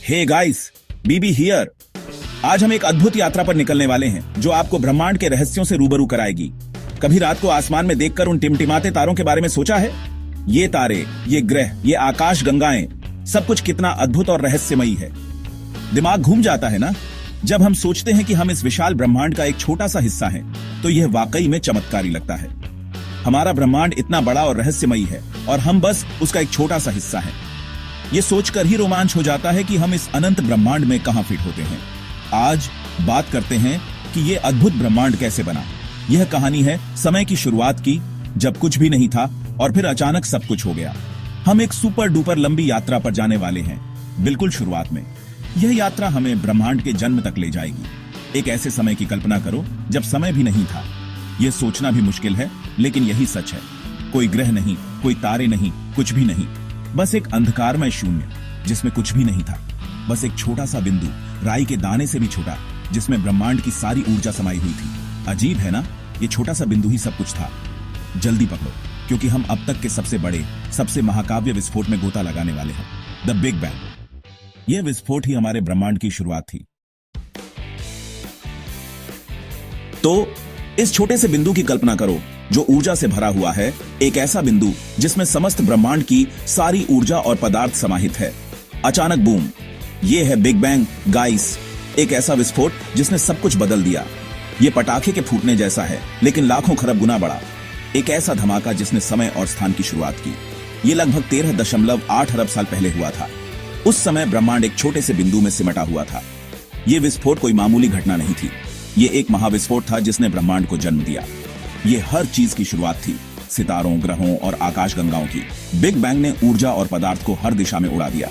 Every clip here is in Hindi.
Hey guys, Bibi here. आज हम एक अद्भुत यात्रा पर निकलने वाले हैं जो आपको ब्रह्मांड के रहस्यों से रूबरू कराएगी। कभी रात को आसमान में देखकर उन टिमटिमाते तारों के बारे में सोचा है? ये तारे, ये ग्रह, ये आकाश गंगाएं, सब कुछ कितना अद्भुत और रहस्यमयी है। दिमाग घूम जाता है ना? जब हम सोचते हैं कि हम इस विशाल ब्रह्मांड का एक छोटा सा हिस्सा हैं, तो यह वाकई में चमत्कारी लगता है। हमारा ब्रह्मांड इतना बड़ा और रहस्यमयी है और हम बस उसका एक छोटा सा हिस्सा हैं। ये सोचकर ही रोमांच हो जाता है कि हम इस अनंत ब्रह्मांड में कहां फिट होते हैं। आज बात करते हैं कि ये अद्भुत ब्रह्मांड कैसे बना। यह कहानी है समय की शुरुआत की, जब कुछ भी नहीं था और फिर अचानक सब कुछ हो गया। हम एक सुपर डुपर लंबी यात्रा पर जाने वाले हैं, बिल्कुल शुरुआत में। यह यात्रा हमें ब्रह्मांड के जन्म तक ले जाएगी। एक ऐसे समय की कल्पना करो जब समय भी नहीं था। यह सोचना भी मुश्किल है, लेकिन यही सच है। कोई ग्रह नहीं, कोई तारे नहीं, कुछ भी नहीं, बस एक अंधकारमय शून्य जिसमें कुछ भी नहीं था। बस एक छोटा सा बिंदु, राई के दाने से भी छोटा, जिसमें ब्रह्मांड की सारी ऊर्जा समाई हुई थी। अजीब है ना? ये छोटा सा बिंदु ही सब कुछ था। जल्दी पकड़ो, क्योंकि हम अब तक के सबसे बड़े, सबसे महाकाव्य विस्फोट में गोता लगाने वाले हैं, द बिग बैंग। यह विस्फोट ही हमारे ब्रह्मांड की शुरुआत थी। तो इस छोटे से बिंदु की कल्पना करो जो ऊर्जा से भरा हुआ है, एक ऐसा बिंदु जिसमें समस्त ब्रह्मांड की सारी ऊर्जा और पदार्थ समाहित है। अचानक बूम, यह है बिग बैंग गाइस। एक ऐसा विस्फोट जिसने सब कुछ बदल दिया। यह पटाखे के फूटने जैसा है, लेकिन लाखों खरब गुना बड़ा। एक ऐसा धमाका जिसने समय और स्थान की शुरुआत की। यह लगभग 13.8 अरब साल पहले हुआ था। उस समय ब्रह्मांड एक छोटे से बिंदु में सिमटा हुआ था। यह विस्फोट कोई मामूली घटना नहीं थी। यह एक महाविस्फोट था जिसने ब्रह्मांड को जन्म दिया। ये हर चीज की शुरुआत थी, सितारों, ग्रहों और आकाश गंगाओं की। बिग बैंग ने ऊर्जा और पदार्थ को हर दिशा में उड़ा दिया।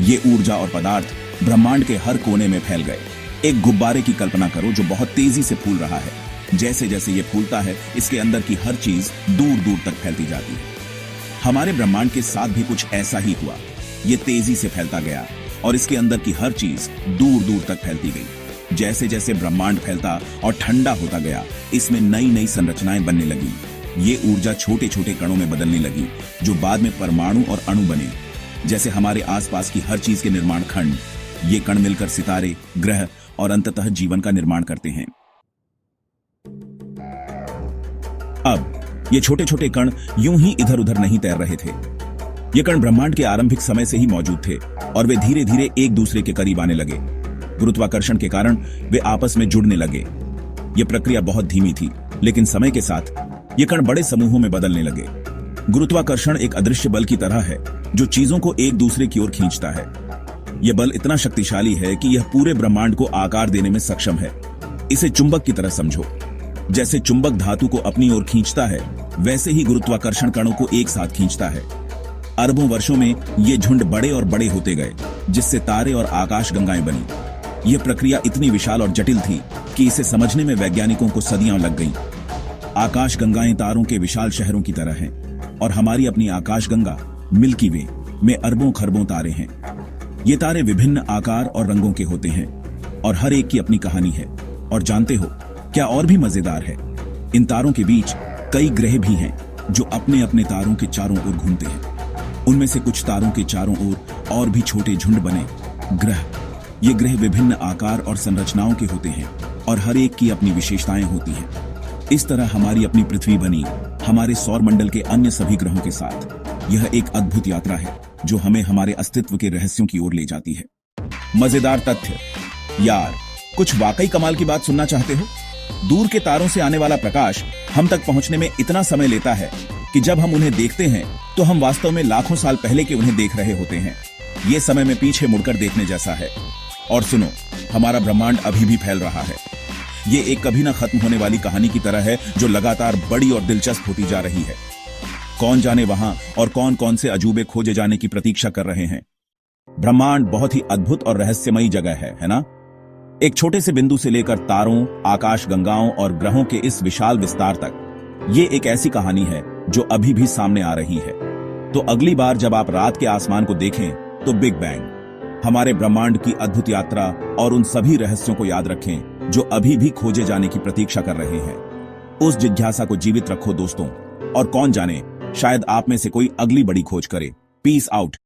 ये ऊर्जा और पदार्थ ब्रह्मांड के हर कोने में फैल गए। एक गुब्बारे की कल्पना करो जो बहुत तेजी से फूल रहा है। जैसे जैसे ये फूलता है, इसके अंदर की हर चीज दूर दूर तक फैलती जाती है। हमारे ब्रह्मांड के साथ भी कुछ ऐसा ही हुआ। ये तेजी से फैलता गया और इसके अंदर की हर चीज दूर दूर तक फैलती गई। जैसे जैसे ब्रह्मांड फैलता और ठंडा होता गया, इसमें नई नई संरचनाएं बनने लगी। ये ऊर्जा छोटे छोटे कणों में बदलने लगी, जो बाद में परमाणु और अणु बने। जैसे हमारे आसपास की हर चीज के निर्माण खंड। ये कण मिलकर सितारे, ग्रह और अंततः जीवन का निर्माण करते हैं। अब ये छोटे छोटे कण यूं ही इधर उधर नहीं तैर रहे थे। ये कण ब्रह्मांड के आरंभिक समय से ही मौजूद थे और वे धीरे धीरे एक दूसरे के करीब आने लगे। गुरुत्वाकर्षण के कारण वे आपस में जुड़ने लगे। यह प्रक्रिया बहुत धीमी थी, लेकिन समय के साथ ये कण बड़े समूहों में बदलने लगे। गुरुत्वाकर्षण एक अदृश्य बल की तरह है जो चीजों को एक दूसरे की ओर खींचता है। यह बल इतना शक्तिशाली है कि यह पूरे ब्रह्मांड को आकार देने में सक्षम है। इसे चुंबक की तरह समझो। जैसे चुंबक धातु को अपनी ओर खींचता है, वैसे ही गुरुत्वाकर्षण कणों को एक साथ खींचता है। अरबों वर्षों में ये झुंड बड़े और बड़े होते गए, जिससे तारे और आकाश गंगाएं बनी। यह प्रक्रिया इतनी विशाल और जटिल थी कि इसे समझने में वैज्ञानिकों को सदियां लग गईं। आकाश गंगाएं तारों के विशाल शहरों की तरह हैं, और हमारी अपनी आकाश गंगा मिल्की वे में अरबों खरबों तारे हैं। ये तारे विभिन्न आकार और रंगों के होते हैं और हर एक की अपनी कहानी है। और जानते हो क्या और भी मजेदार है? इन तारों के बीच कई ग्रह भी हैं जो अपने अपने तारों के चारों ओर घूमते हैं। उनमें से कुछ तारों के चारों ओर और भी छोटे झुंड बने ग्रह। ये ग्रह विभिन्न आकार और संरचनाओं के होते हैं और हर एक की अपनी विशेषताएं होती हैं। इस तरह हमारी अपनी पृथ्वी बनी, हमारे सौर मंडल के अन्य सभी ग्रहों के साथ। यह एक अद्भुत यात्रा है जो हमें हमारे अस्तित्व के रहस्यों की ओर ले जाती है। मजेदार तथ्य यार, कुछ वाकई कमाल की बात सुनना चाहते हो? दूर के तारों से आने वाला प्रकाश हम तक पहुंचने में इतना समय लेता है कि जब हम उन्हें देखते हैं तो हम वास्तव में लाखों साल पहले के उन्हें देख रहे होते हैं। ये समय में पीछे मुड़कर देखने जैसा है। और सुनो, हमारा ब्रह्मांड अभी भी फैल रहा है। ये एक कभी ना खत्म होने वाली कहानी की तरह है जो लगातार बड़ी और दिलचस्प होती जा रही है। कौन जाने वहां और कौन कौन से अजूबे खोजे जाने की प्रतीक्षा कर रहे हैं। ब्रह्मांड बहुत ही अद्भुत और रहस्यमयी जगह है ना? एक छोटे से बिंदु से लेकर तारों, आकाश गंगाओं और ग्रहों के इस विशाल विस्तार तक, ये एक ऐसी कहानी है जो अभी भी सामने आ रही है। तो अगली बार जब आप रात के आसमान को देखें तो बिग बैंग, हमारे ब्रह्मांड की अद्भुत यात्रा और उन सभी रहस्यों को याद रखें जो अभी भी खोजे जाने की प्रतीक्षा कर रहे हैं। उस जिज्ञासा को जीवित रखो दोस्तों, और कौन जाने शायद आप में से कोई अगली बड़ी खोज करे। Peace out.